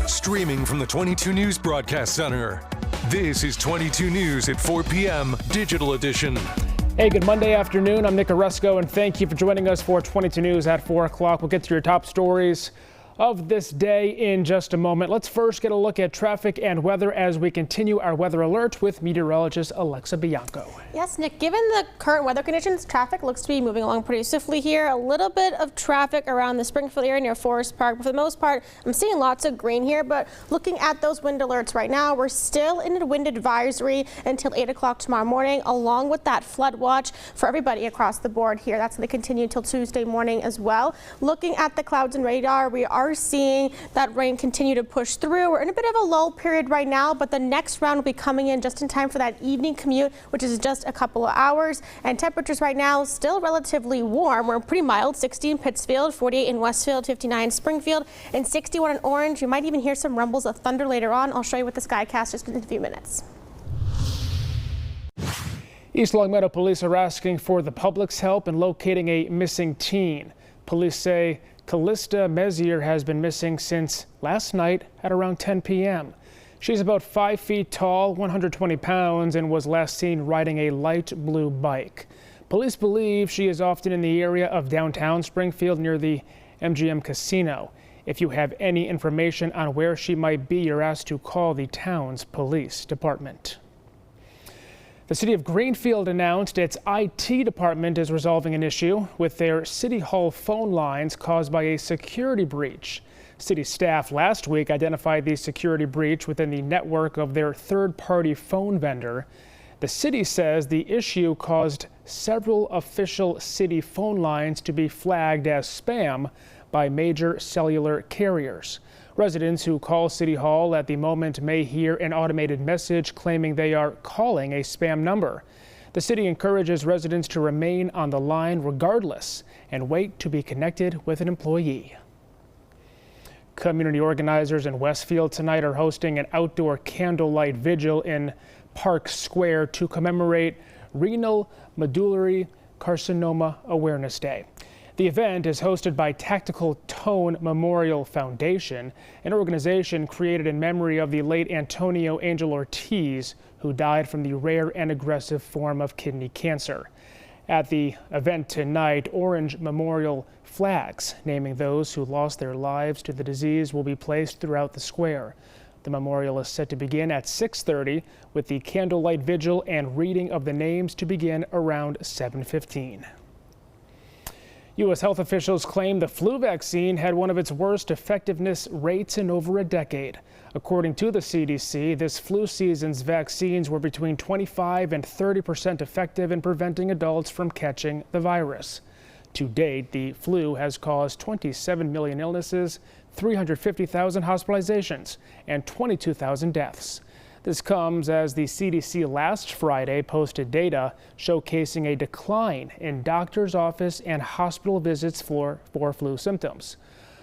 Streaming from the 22 News Broadcast Center. This is 22 News at 4 p.m. Digital Edition. Hey, good Monday afternoon. I'm Nick Oresco, and thank you for joining us for 22 News at 4 o'clock. We'll get to your top stories of this day in just a moment. Let's first get a look at traffic and weather as we continue our weather alert with meteorologist Alexa Bianco. Yes, Nick, given the current weather conditions, traffic looks to be moving along pretty swiftly here. A little bit of traffic around the Springfield area near Forest Park, but for the most part, I'm seeing lots of green here. But looking at those wind alerts right now, we're still in a wind advisory until 8 o'clock tomorrow morning, along with that flood watch for everybody across the board here. That's going to continue until Tuesday morning as well. Looking at the clouds and radar, we are seeing that rain continue to push through. We're in a bit of a lull period right now, but the next round will be coming in just in time for that evening commute, which is just a couple of hours. And temperatures right now still relatively warm. We're pretty mild, 60 in Pittsfield, 48 in Westfield, 59 in Springfield, and 61 in Orange. You might even hear some rumbles of thunder later on. I'll show you with the Skycast just in a few minutes. East Longmeadow police are asking for the public's help in locating a missing teen. Police say Callista Mezier has been missing since last night at around 10 p.m. She's about 5 feet tall, 120 pounds, and was last seen riding a light blue bike. Police believe she is often in the area of downtown Springfield near the MGM Casino. If you have any information on where she might be, you're asked to call the town's police department. The city of Greenfield announced its IT department is resolving an issue with their City Hall phone lines caused by a security breach. City staff last week identified the security breach within the network of their third-party phone vendor. The city says the issue caused several official city phone lines to be flagged as spam by major cellular carriers. Residents who call City Hall at the moment may hear an automated message claiming they are calling a spam number. The city encourages residents to remain on the line regardless and wait to be connected with an employee. Community organizers in Westfield tonight are hosting an outdoor candlelight vigil in Park Square to commemorate Renal Medullary Carcinoma Awareness Day. The event is hosted by Tactical Tone Memorial Foundation, an organization created in memory of the late Antonio Angel Ortiz, who died from the rare and aggressive form of kidney cancer. At the event tonight, orange memorial flags naming those who lost their lives to the disease will be placed throughout the square. The memorial is set to begin at 6:30 with the candlelight vigil and reading of the names to begin around 7:15. U.S. health officials claim the flu vaccine had one of its worst effectiveness rates in over a decade. According to the CDC, this flu season's vaccines were between 25% and 30% effective in preventing adults from catching the virus. To date, the flu has caused 27 million illnesses, 350,000 hospitalizations, and 22,000 deaths. This comes as the CDC last Friday posted data showcasing a decline in doctor's office and hospital visits for flu symptoms.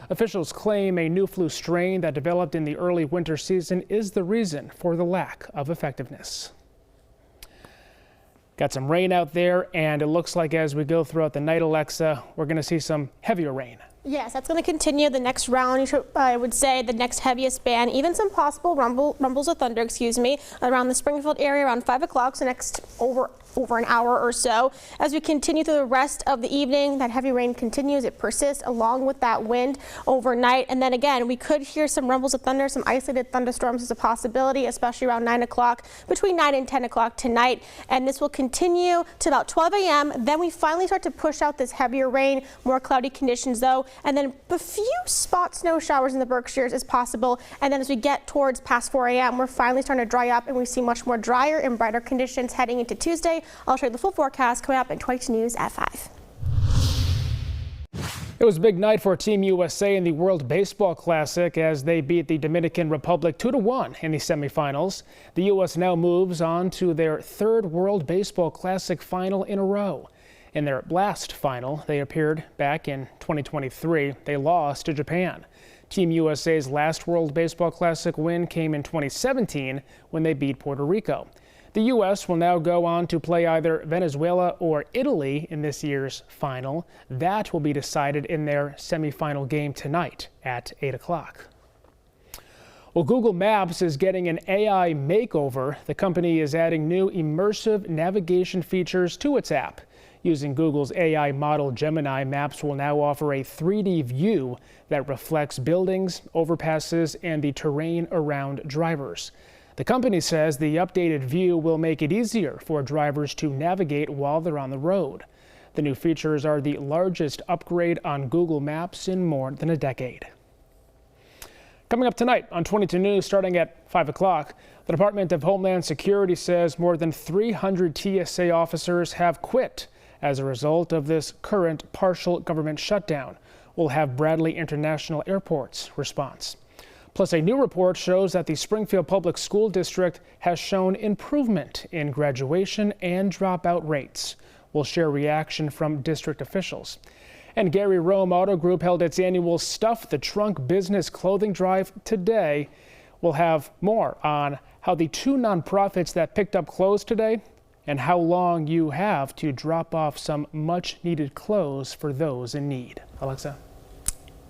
Officials claim a new flu strain that developed in the early winter season is the reason for the lack of effectiveness. Got some rain out there, and it looks like as we go throughout the night, Alexa, we're going to see some heavier rain. Yes, that's going to continue the next round. I would say the next heaviest band, even some possible rumbles of thunder, around the Springfield area around 5 o'clock, so next over an hour or so. As we continue through the rest of the evening, that heavy rain continues. It persists along with that wind overnight. And then again, we could hear some rumbles of thunder, some isolated thunderstorms is a possibility, especially around 9 o'clock, between 9 and 10 o'clock tonight. And this will continue to about 12 a.m. Then we finally start to push out this heavier rain, more cloudy conditions though. And then a few spot snow showers in the Berkshires is possible. And then as we get towards past 4 a.m., we're finally starting to dry up and we see much more drier and brighter conditions heading into Tuesday. I'll show you the full forecast coming up in 22 News at 5. It was a big night for Team USA in the World Baseball Classic as they beat the Dominican Republic 2-1 in the semifinals. The U.S. now moves on to their third World Baseball Classic final in a row. In their last final, they appeared back in 2023. They lost to Japan. Team USA's last World Baseball Classic win came in 2017 when they beat Puerto Rico. The U.S. will now go on to play either Venezuela or Italy in this year's final. That will be decided in their semifinal game tonight at 8 o'clock. Well, Google Maps is getting an AI makeover. The company is adding new immersive navigation features to its app. Using Google's AI model Gemini, Maps will now offer a 3D view that reflects buildings, overpasses, and the terrain around drivers. The company says the updated view will make it easier for drivers to navigate while they're on the road. The new features are the largest upgrade on Google Maps in more than a decade. Coming up tonight on 22 News, starting at 5 o'clock, the Department of Homeland Security says more than 300 TSA officers have quit as a result of this current partial government shutdown. We'll have Bradley International Airport's response. Plus, a new report shows that the Springfield Public School District has shown improvement in graduation and dropout rates. We'll share reaction from district officials. And Gary Rome Auto Group held its annual Stuff the Trunk business clothing drive today. We'll have more on how the two nonprofits that picked up clothes today and how long you have to drop off some much needed clothes for those in need. Alexa?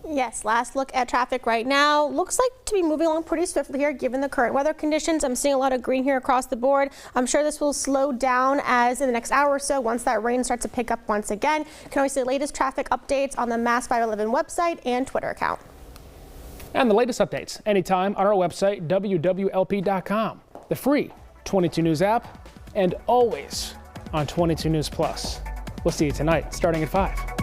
Yes, last look at traffic right now. Looks like to be moving along pretty swiftly here given the current weather conditions. I'm seeing a lot of green here across the board. I'm sure this will slow down as in the next hour or so once that rain starts to pick up once again. You can always see the latest traffic updates on the Mass 511 website and Twitter account. And the latest updates anytime on our website, wwlp.com, the free 22 News app, and always on 22 News Plus. We'll see you tonight starting at 5.